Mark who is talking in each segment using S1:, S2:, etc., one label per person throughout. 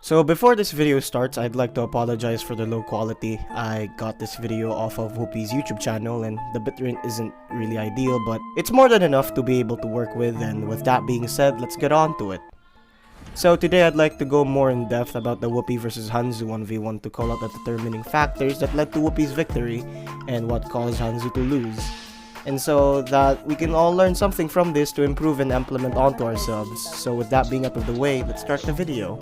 S1: So before this video starts, I'd like to apologize for the low quality. I got this video off of Woopii's YouTube channel and the bitrate isn't really ideal, but it's more than enough to be able to work with, and with that being said, let's get on to it. So today I'd like to go more in depth about the Woopiiee vs Hanzu 1v1 to call out the determining factors that led to Woopii's victory and what caused Hanzu to lose. And so that we can all learn something from this to improve and implement onto ourselves. So with that being out of the way, let's start the video.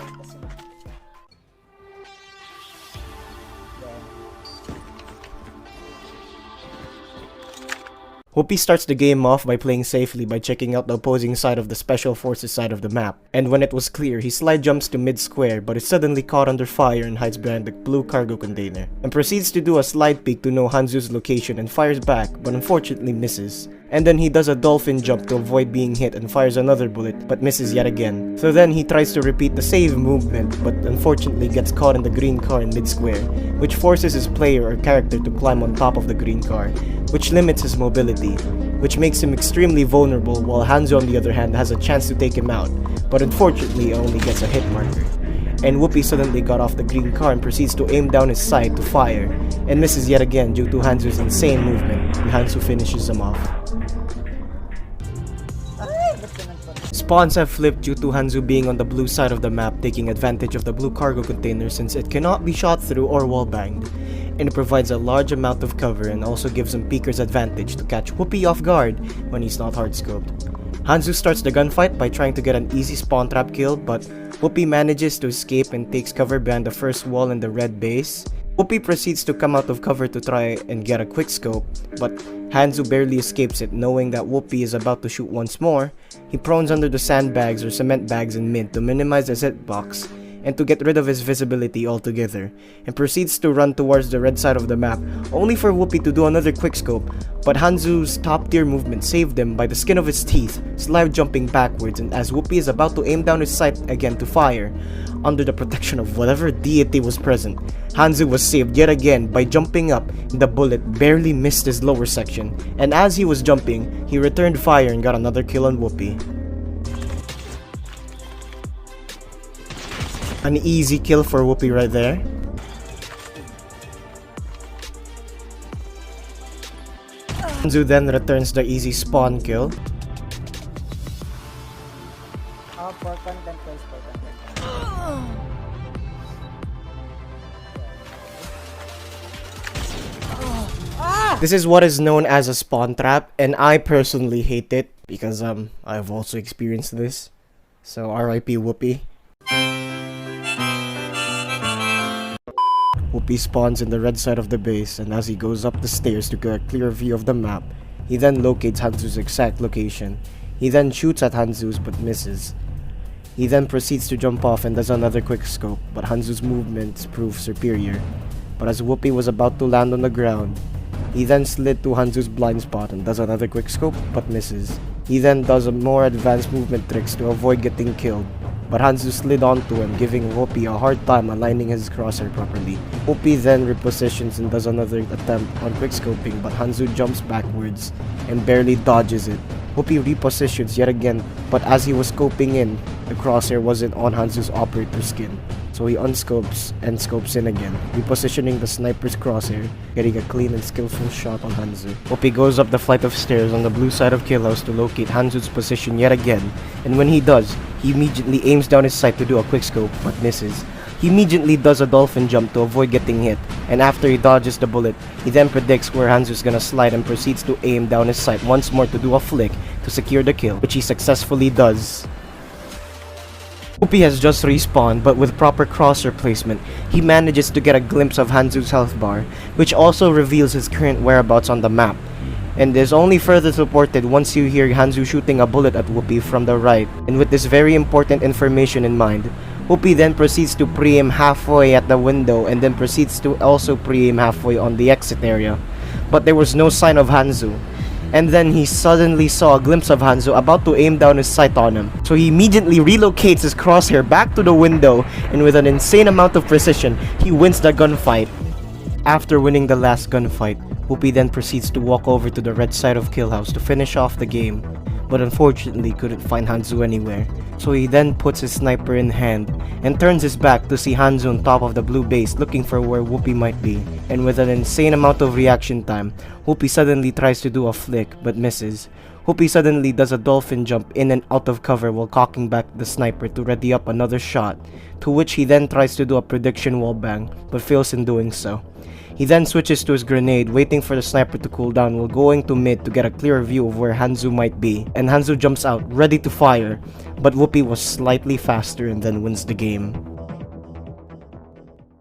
S1: Woopiiee starts the game off by playing safely by checking out the opposing side of the special forces side of the map, and when it was clear, he slide jumps to mid-square but is suddenly caught under fire and hides behind the blue cargo container, and proceeds to do a slide peek to know Hanzu's location and fires back but unfortunately misses. And then he does a dolphin jump to avoid being hit and fires another bullet but misses yet again. So then he tries to repeat the save movement but unfortunately gets caught in the green car in mid-square, which forces his player or character to climb on top of the green car, which limits his mobility, which makes him extremely vulnerable, while Hanzu on the other hand has a chance to take him out, but unfortunately only gets a hit marker. And Woopiiee suddenly got off the green car and proceeds to aim down his sight to fire, and misses yet again due to Hanzu's insane movement, and Hanzu finishes him off. Spawns have flipped due to Hanzu being on the blue side of the map, taking advantage of the blue cargo container since it cannot be shot through or wallbanged, and it provides a large amount of cover and also gives him Peeker's advantage to catch Woopiiee off guard when he's not hard-scoped. Hanzu starts the gunfight by trying to get an easy spawn trap kill, but Woopiiee manages to escape and takes cover behind the first wall in the red base. Woopiiee proceeds to come out of cover to try and get a quick scope, but Hanzu barely escapes it, knowing that Woopiiee is about to shoot once more. He prones under the sandbags or cement bags in mid to minimize his hitbox and to get rid of his visibility altogether, and proceeds to run towards the red side of the map, only for Woopiiee to do another quickscope, but Hanzu's top tier movement saved him by the skin of his teeth, slide jumping backwards, and as Woopiiee is about to aim down his sight again to fire, under the protection of whatever deity was present, Hanzu was saved yet again by jumping up, and the bullet barely missed his lower section, and as he was jumping, he returned fire and got another kill on Woopiiee. An easy kill for Woopiiee right there. Hanzu then returns the easy spawn kill. This is what is known as a spawn trap, and I personally hate it because I've also experienced this. So RIP Woopiiee. Woopiiee spawns in the red side of the base, and as he goes up the stairs to get a clear view of the map, he then locates Hanzu's exact location. He then shoots at Hanzu's but misses. He then proceeds to jump off and does another quick scope, but Hanzu's movements prove superior. But as Woopiiee was about to land on the ground, he then slid to Hanzu's blind spot and does another quick scope but misses. He then does a more advanced movement tricks to avoid getting killed, but Hanzu slid onto him, giving Woopiiee a hard time aligning his crosshair properly. Woopiiee then repositions and does another attempt on quickscoping, but Hanzu jumps backwards and barely dodges it. Woopiiee repositions yet again, but as he was scoping in, the crosshair wasn't on Hanzu's operator skin, so he unscopes and scopes in again, repositioning the sniper's crosshair, getting a clean and skillful shot on Hanzu. Woopiiee goes up the flight of stairs on the blue side of Kill House to locate Hanzu's position yet again, and when he does, he immediately aims down his sight to do a quickscope but misses. He immediately does a dolphin jump to avoid getting hit, and after he dodges the bullet, he then predicts where Hanzu's gonna slide and proceeds to aim down his sight once more to do a flick to secure the kill, which he successfully does. Woopiiee has just respawned, but with proper crosshair placement, he manages to get a glimpse of Hanzu's health bar, which also reveals his current whereabouts on the map, and is only further supported once you hear Hanzu shooting a bullet at Woopiiee from the right. And with this very important information in mind, Woopiiee then proceeds to pre-aim halfway at the window and then proceeds to also pre-aim halfway on the exit area, but there was no sign of Hanzu. And then he suddenly saw a glimpse of Hanzu about to aim down his sight on him. So he immediately relocates his crosshair back to the window, and with an insane amount of precision, he wins the gunfight. After winning the last gunfight, Woopiiee then proceeds to walk over to the red side of Kill House to finish off the game. but unfortunately couldn't find Hanzu anywhere. So he then puts his sniper in hand and turns his back to see Hanzu on top of the blue base looking for where Woopiiee might be. And with an insane amount of reaction time, Woopiiee suddenly tries to do a flick but misses. Woopiiee suddenly does a dolphin jump in and out of cover while cocking back the sniper to ready up another shot, to which he then tries to do a prediction wallbang but fails in doing so. He then switches to his grenade, waiting for the sniper to cool down while going to mid to get a clear view of where Hanzu might be, and Hanzu jumps out ready to fire, but Woopiiee was slightly faster and then wins the game.